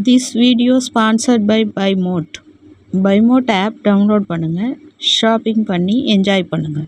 This video sponsored by Buymote. Buymote app download பண்ணுங்க, shopping பண்ணி enjoy பண்ணுங்க.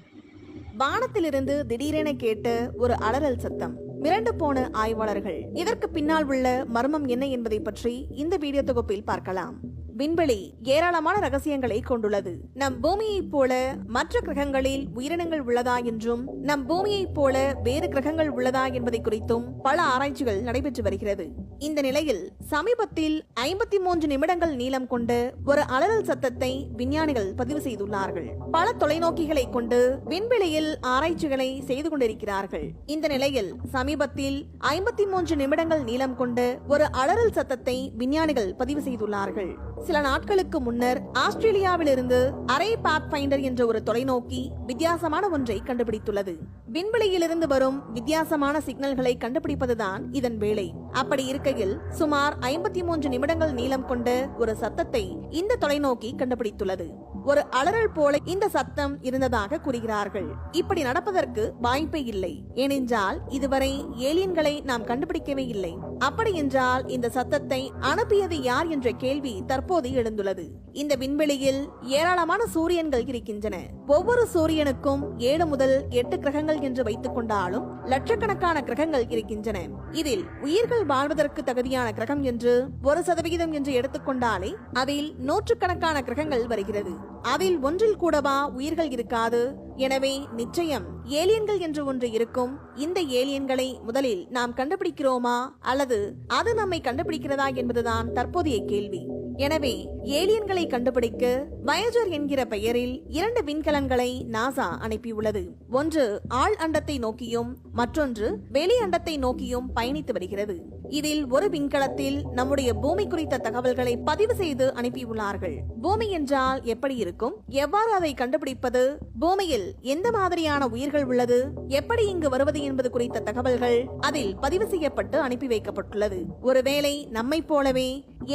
வானத்திலிருந்து திடீரென கேட்ட ஒரு அலறல் சத்தம். மிரண்டு போன ஆய்வாளர்கள் இதற்கு பின்னால் உள்ள மர்மம் என்ன என்பதை பற்றி இந்த வீடியோ தொகுப்பில் பார்க்கலாம். விண்வெளி ஏராளமான ரகசியங்களை கொண்டுள்ளது. நம் பூமியைப் போல மற்ற கிரகங்களில் உயிரினங்கள் உள்ளதா என்றும் நம் பூமியைப் போல வேறு கிரகங்கள் உள்ளதா என்பதை குறித்தும் பல ஆராய்ச்சிகள் நடைபெற்று வருகிறது. இந்த நிலையில் சமீபத்தில் 53 நிமிடங்கள் நீளம் கொண்ட ஒரு அலறல் சத்தத்தை விஞ்ஞானிகள் பதிவு செய்துள்ளார்கள். பல தொலைநோக்கிகளை கொண்டு விண்வெளியில் ஆராய்ச்சிகளை செய்து கொண்டிருக்கிறார்கள். இந்த நிலையில் சமீபத்தில் 53 நிமிடங்கள் நீளம் கொண்ட ஒரு அலறல் சத்தத்தை விஞ்ஞானிகள் பதிவு செய்துள்ளார்கள். சில நாட்களுக்கு முன்னர் ஆஸ்திரேலியாவிலிருந்து அரே பாத்ஃபைண்டர் என்ற ஒரு தொலைநோக்கி வித்தியாசமான ஒன்றை கண்டுபிடித்துள்ளது. விண்வெளியிலிருந்து வரும் வித்தியாசமான சிக்னல்களை கண்டுபிடிப்பதுதான் இதன் வேலை. அப்படி இருக்கையில் சுமார் 53 நிமிடங்கள் நீளம் கொண்ட ஒரு சத்தத்தை இந்த தொலைநோக்கி கண்டுபிடித்துள்ளது. ஒரு அலறல் போல இந்த சத்தம் இருந்ததாக கூறுகிறார்கள். இப்படி நடப்பதற்கு வாய்ப்பே இல்லை. ஏனென்றால் இதுவரை ஏலியன்களை நாம் கண்டுபிடிக்கவே இல்லை. அப்படி என்றால் இந்த சத்தத்தை அனுப்பியது யார் என்ற கேள்வி தற்போது எழுந்துள்ளது. இந்த விண்வெளியில் ஏராளமான சூரியன்கள் இருக்கின்றன. ஒவ்வொரு சூரியனுக்கும் 7 முதல் 8 கிரகங்கள் என்று வைத்துக் கொண்டாலும் லட்சக்கணக்கான கிரகங்கள் இருக்கின்றன. இதில் உயிர்கள் வாழ்வதற்கு தகுதியான கிரகம் என்று 1% என்று எடுத்துக்கொண்டாலே அதில் நூற்றுக்கணக்கான கிரகங்கள் வருகிறது. அதில் ஒன்றில் கூடவா உயிர்கள் இருக்காது? எனவே நிச்சயம் ஏலியன்கள் என்று ஒன்று இருக்கும். இந்த ஏலியன்களை முதலில் நாம் கண்டுபிடிக்கிறோமா அல்லது அது நம்மை கண்டுபிடிக்கிறதா என்பதுதான் தற்போதைய கேள்வி. எனவே ஏலியன்களை கண்டுபிடிக்க வயேஜர் என்கிற பெயரில் 2 விண்கலன்களை நாசா அனுப்பியுள்ளது. ஒன்று ஆழ் அண்டத்தை நோக்கியும் மற்றொன்று வெளி அண்டத்தை நோக்கியும் பயணித்து வருகிறது. இதில் ஒரு விண்கலத்தில் நம்முடைய பூமி குறித்த தகவல்களை பதிவு செய்து அனுப்பியுள்ளார்கள். பூமி என்றால் எப்படி இருக்கும், எவ்வாறு அதை கண்டுபிடிப்பது, பூமியில் எந்த மாதிரியான உயிர்கள் உள்ளது, எப்படி இங்கு வருவது என்பது குறித்த தகவல்கள் அதில் பதிவு செய்யப்பட்டு அனுப்பி வைக்கப்பட்டுள்ளது. ஒருவேளை நம்மை போலவே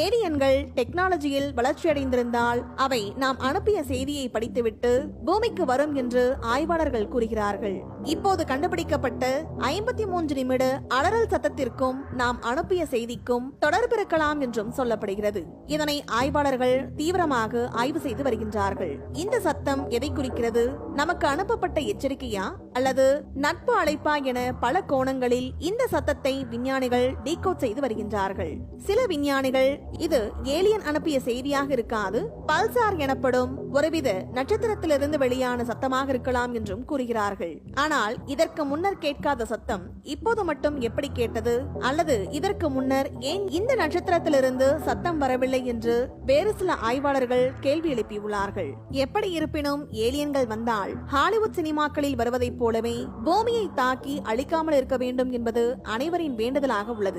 ஏலியன்கள் டெக்னாலஜியில் வளர்ச்சியடைந்திருந்தால் அவை நாம் அனுப்பிய செய்தியை படித்துவிட்டு பூமிக்கு வரும் என்று ஆய்வாளர்கள் கூறுகிறார்கள். இப்போது கண்டுபிடிக்கப்பட்ட 53 நிமிட அலறல் சத்தத்திற்கும் நாம் அனுப்பிய செய்திக்கும் தொடர்பு இருக்கலாம் என்றும் சொல்லப்படுகிறது. இதனை ஆய்வாளர்கள் தீவிரமாக ஆய்வு செய்து வருகின்றார்கள். இந்த சத்தம் எதை குறிக்கிறது? நமக்கு அனுப்பப்பட்ட எச்சரிக்கையா அல்லது நட்பு அழைப்பா என பல கோணங்களில் இந்த சத்தத்தை விஞ்ஞானிகள் டீகோட் செய்து வருகின்றார்கள். சில விஞ்ஞானிகள் இது ஏலியன் அனுப்பிய செய்தியாக இருக்காது, பல்சார் எனப்படும் ஒருவித நட்சத்திரத்திலிருந்து வெளியான சத்தமாக இருக்கலாம் என்றும் கூறுகிறார்கள். ஆனால் இதற்கு முன்னர் கேட்காத சத்தம் இப்போது மட்டும் எப்படி கேட்டது? அல்லது இதற்கு முன்னர் ஏன் இந்த நட்சத்திரத்திலிருந்து சத்தம் வரவில்லை என்று வேறு சில ஆய்வாளர்கள் கேள்வி எழுப்பியுள்ளார்கள். எப்படி இருப்பினும் ஏலியன்கள் வந்தால் ஹாலிவுட் சினிமாக்களில் வருவதைப் போலவே பூமியை தாக்கி அழிக்காமல் இருக்க வேண்டும் என்பது அனைவரின் வேண்டுதலாக உள்ளது.